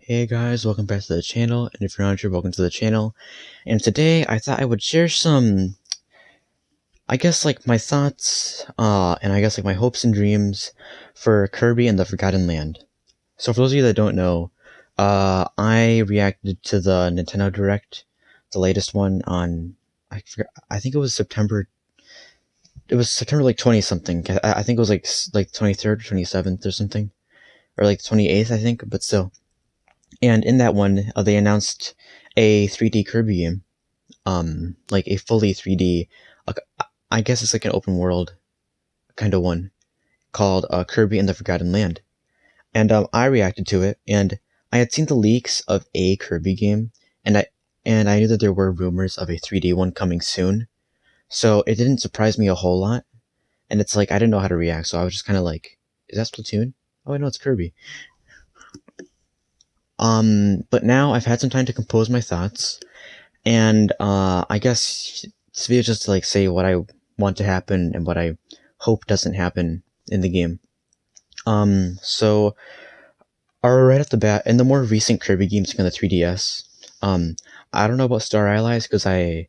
Hey guys, welcome back to the channel, and if you're not here, welcome to the channel. And today I thought I would share some, my thoughts, and my hopes and dreams for Kirby and the Forgotten Land. So for those of you that don't know, I reacted to the Nintendo Direct, the latest one on, I think it was September like 20 something. I think it was like 23rd, 27th or something, or like 28th I think, but still. And in that one, they announced a 3D Kirby game, like a fully 3D. Like, I guess it's like an open world kind of one called Kirby and the Forgotten Land. And I reacted to it, and I had seen the leaks of a Kirby game, and I knew that there were rumors of a 3D one coming soon, so it didn't surprise me a whole lot. And it's like I didn't know how to react, so I was just kind of like, "Is that Splatoon? Oh, I know it's Kirby." But now I've had some time to compose my thoughts, and I guess this video is just to like say what I want to happen and what I hope doesn't happen in the game. So right off the bat, in the more recent Kirby games on the 3DS, I don't know about Star Allies because I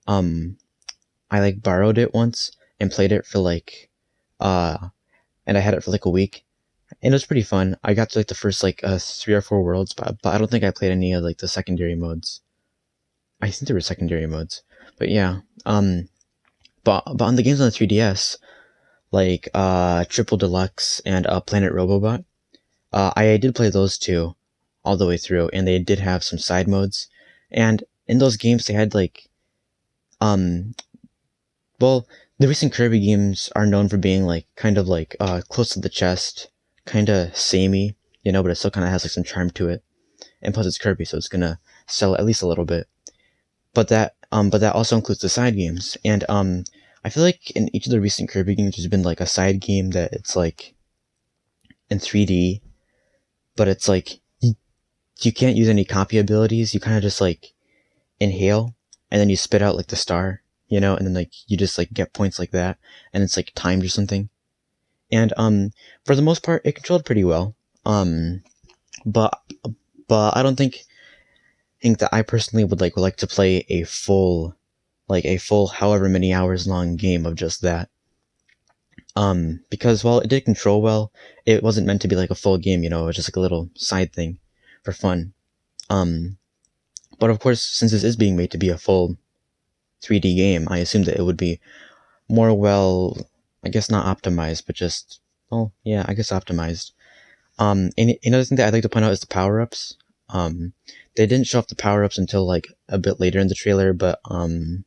like borrowed it once and played it for like and I had it for like a week. And it was pretty fun. I got to like the first like 3 or 4 worlds, but I don't think I played any of like the secondary modes. I think there were secondary modes, but yeah. But on the games on the 3DS, like Triple Deluxe and Planet Robobot, I did play those two all the way through, and they did have some side modes. And in those games, they had like well, the recent Kirby games are known for being like kind of like close to the chest, kind of samey, but it still kind of has like some charm to it. And plus, it's Kirby, so it's gonna sell at least a little bit. But that also includes the side games, and I feel like in each of the recent Kirby games, there's been like a side game that it's like in 3D, but it's like you can't use any copy abilities. You kind of just like inhale, and then you spit out like the star, and then like you just like get points like that, and it's like timed or something. And for the most part, it controlled pretty well. But I don't think that I personally would like to play a full however many hours long game of just that. Because while it did control well, it wasn't meant to be like a full game, it was just like a little side thing for fun. But of course, since this is being made to be a full 3D game, I assume that it would be more well, I guess not optimized, but just, well, yeah, I guess optimized. And another thing that I'd like to point out is the power-ups. They didn't show off the power-ups until like a bit later in the trailer, but I'm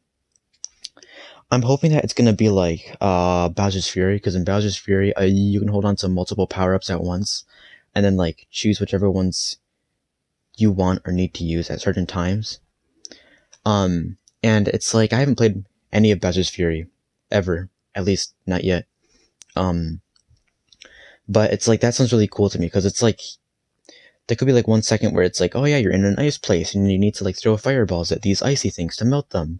hoping that it's gonna be like Bowser's Fury, because in Bowser's Fury, you can hold on to multiple power-ups at once, and then like choose whichever ones you want or need to use at certain times. And it's like I haven't played any of Bowser's Fury ever, at least not yet. But it's like that sounds really cool to me, because it's like there could be like 1 second where it's like, oh yeah, you're in an ice place and you need to like throw fireballs at these icy things to melt them.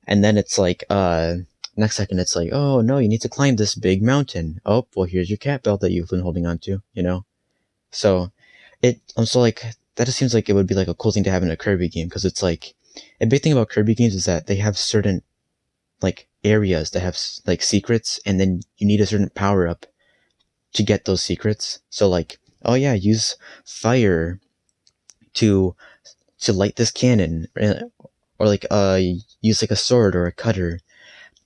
And then it's like, next second it's like, oh no, you need to climb this big mountain. Oh, well, here's your cat belt that you've been holding on to, So, so like, that just seems like it would be like a cool thing to have in a Kirby game, because it's like, a big thing about Kirby games is that they have certain, like, areas that have, like, secrets, and then you need a certain power-up to get those secrets. So like, oh yeah, use fire to light this cannon, or like use like a sword or a cutter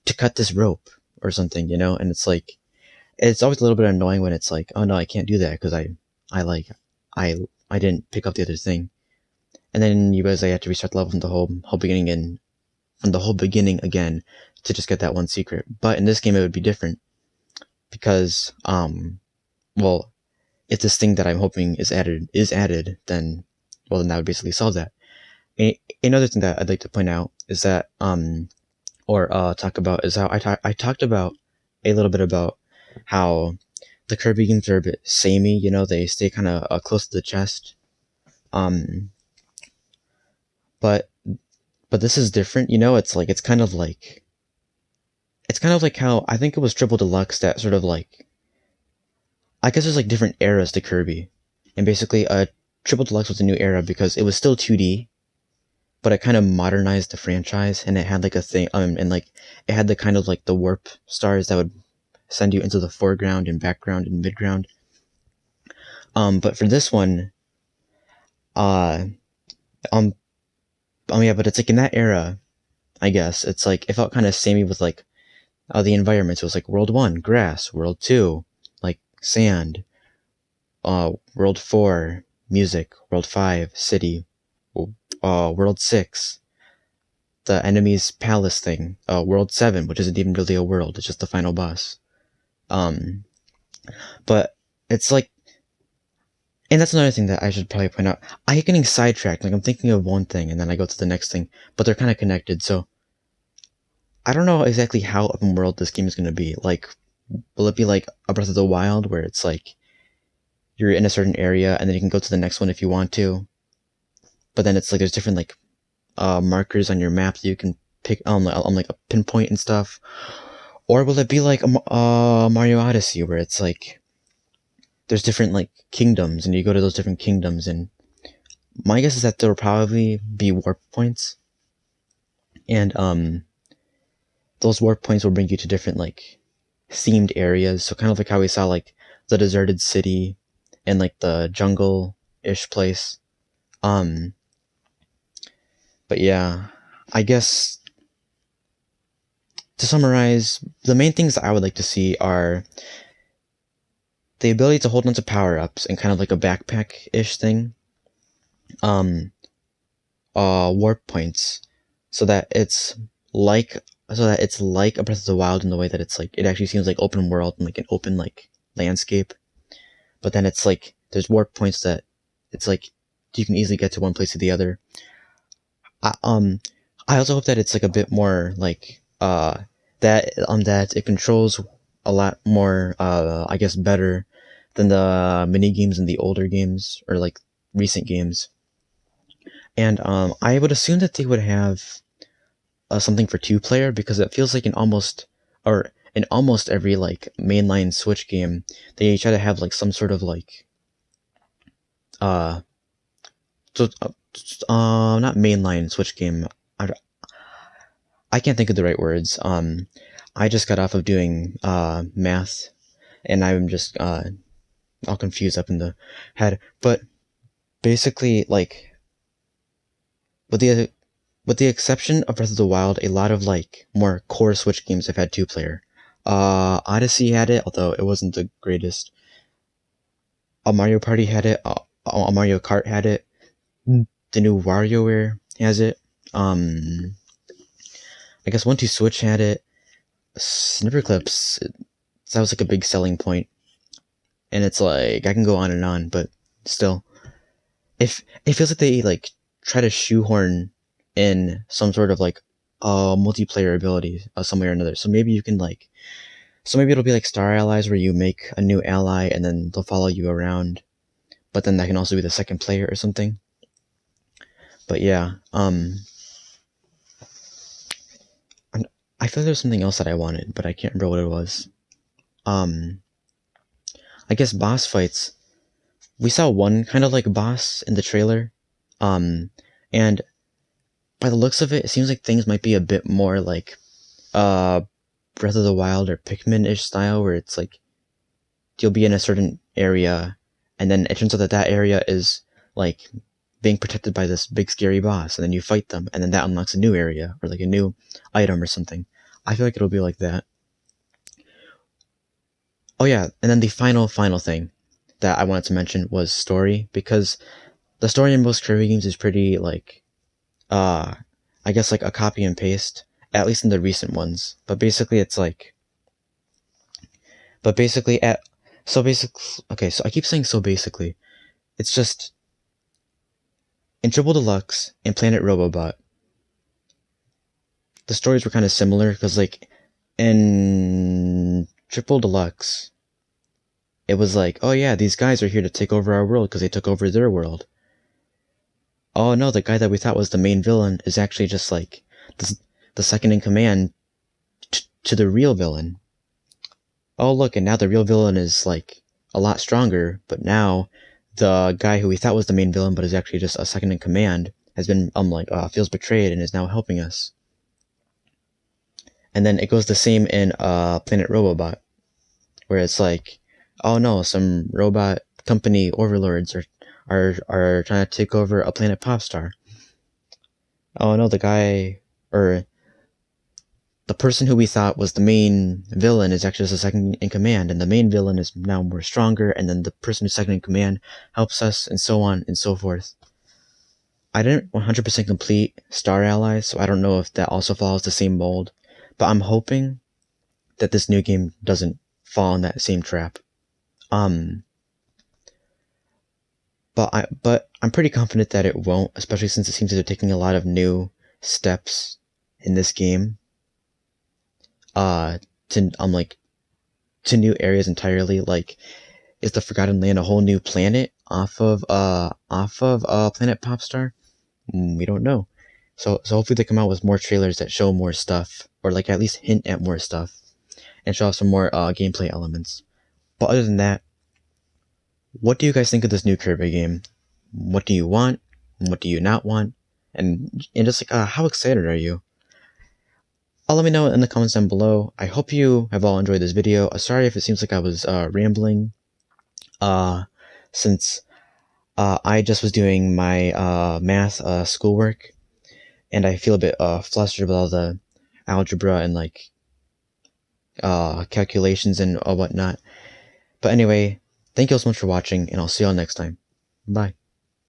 to cut this rope or something, and it's like, it's always a little bit annoying when it's like, oh no, I can't do that because I didn't pick up the other thing, and then you guys have to restart the level from the whole beginning again to just get that one secret. But in this game it would be different, because well, if this thing that I'm hoping is added, then that would basically solve that. Another thing that I'd like to point out is that talk about is how I talked about a little bit about how the Kirby games are a bit samey, they stay kind of close to the chest. But this is different, it's like it's kind of like how I think it was Triple Deluxe that sort of like, I guess there's like different eras to Kirby, and basically Triple Deluxe was a new era because it was still 2D, but it kind of modernized the franchise, and it had like a thing, and like it had the kind of like the warp stars that would send you into the foreground and background and midground. But for this one, uh, yeah, but it's like in that era, I guess it's like it felt kind of samey with like the environments. It was like World 1, grass; World 2, like sand; World 4, music; World 5, city; World 6, the enemy's palace thing; World 7, which isn't even really a world; it's just the final boss. But it's like, and that's another thing that I should probably point out. I get getting sidetracked. Like I'm thinking of one thing and then I go to the next thing, but they're kind of connected. So I don't know exactly how open world this game is going to be. Like, will it be like a Breath of the Wild where it's like you're in a certain area and then you can go to the next one if you want to? But then it's like there's different like markers on your map that you can pick on like a pinpoint and stuff. Or will it be like a Mario Odyssey where it's like there's different like kingdoms and you go to those different kingdoms, and my guess is that there will probably be warp points, and those warp points will bring you to different like themed areas. So kind of like how we saw like the deserted city and like the jungle-ish place. But yeah, I guess to summarize, the main things that I would like to see are the ability to hold onto power-ups and kind of like a backpack-ish thing. Warp points, so that it's like a Breath of the Wild in the way that it's like it actually seems like open world and like an open like landscape, but then it's like there's warp points that it's like you can easily get to one place to the other. I also hope that it's like a bit more like that it controls a lot more I guess better than the mini games in the older games or like recent games. And I would assume that they would have something for 2-player, because it feels like in almost every like mainline Switch game they try to have like some sort of like uh so not mainline Switch game. I can't think of the right words. I just got off of doing math and I'm just all confused up in the head. But basically, like with the exception of Breath of the Wild, a lot of like more core Switch games have had 2-player. Odyssey had it, although it wasn't the greatest. A Mario Party had it. A Mario Kart had it. The new WarioWare has it. I guess 1-2-Switch had it. Snipper Clips, that was like a big selling point. And it's like, I can go on and on, but still. If it feels like they like try to shoehorn in some sort of like multiplayer ability some way or another. So maybe it'll be like Star Allies, where you make a new ally and then they'll follow you around, but then that can also be the second player or something. But yeah, I feel there's something else that I wanted, but I can't remember what it was. I guess boss fights. We saw one kind of like boss in the trailer, and by the looks of it, it seems like things might be a bit more like Breath of the Wild or Pikmin-ish style, where it's like you'll be in a certain area, and then it turns out that area is like being protected by this big scary boss, and then you fight them, and then that unlocks a new area or like a new item or something. I feel like it'll be like that. Oh yeah, and then the final thing that I wanted to mention was story, because the story in most Kirby games is pretty like I guess like a copy and paste, at least in the recent ones. But basically it's like okay, so I keep saying so basically. It's just in Triple Deluxe and Planet Robobot, the stories were kind of similar, because like in Triple Deluxe it was like, oh yeah, these guys are here to take over our world because they took over their world. Oh no, the guy that we thought was the main villain is actually just like the second in command to the real villain. Oh look, and now the real villain is like a lot stronger, but now the guy who we thought was the main villain, but is actually just a second in command, has been feels betrayed and is now helping us. And then it goes the same in Planet Robobot, where it's like, oh no, some robot company overlords are trying to take over a planet pop star. Oh no, the guy, or the person who we thought was the main villain is actually just a second in command, and the main villain is now more stronger, and then the person who's second in command helps us, and so on and so forth. I didn't 100% complete Star Allies, so I don't know if that also follows the same mold, but I'm hoping that this new game doesn't fall in that same trap. But I'm pretty confident that it won't, especially since it seems that they're taking a lot of new steps in this game. To new areas entirely. Like, is the Forgotten Land a whole new planet off of Planet Popstar? We don't know. So hopefully they come out with more trailers that show more stuff, or like at least hint at more stuff, and show off some more gameplay elements. But other than that, what do you guys think of this new Kirby game? What do you want? What do you not want? And just like, how excited are you? Let me know in the comments down below. I hope you have all enjoyed this video. Sorry if it seems like I was rambling, since I just was doing my math schoolwork, and I feel a bit flustered with all the algebra and like calculations and whatnot. But anyway, thank you all so much for watching, and I'll see you all next time. Bye.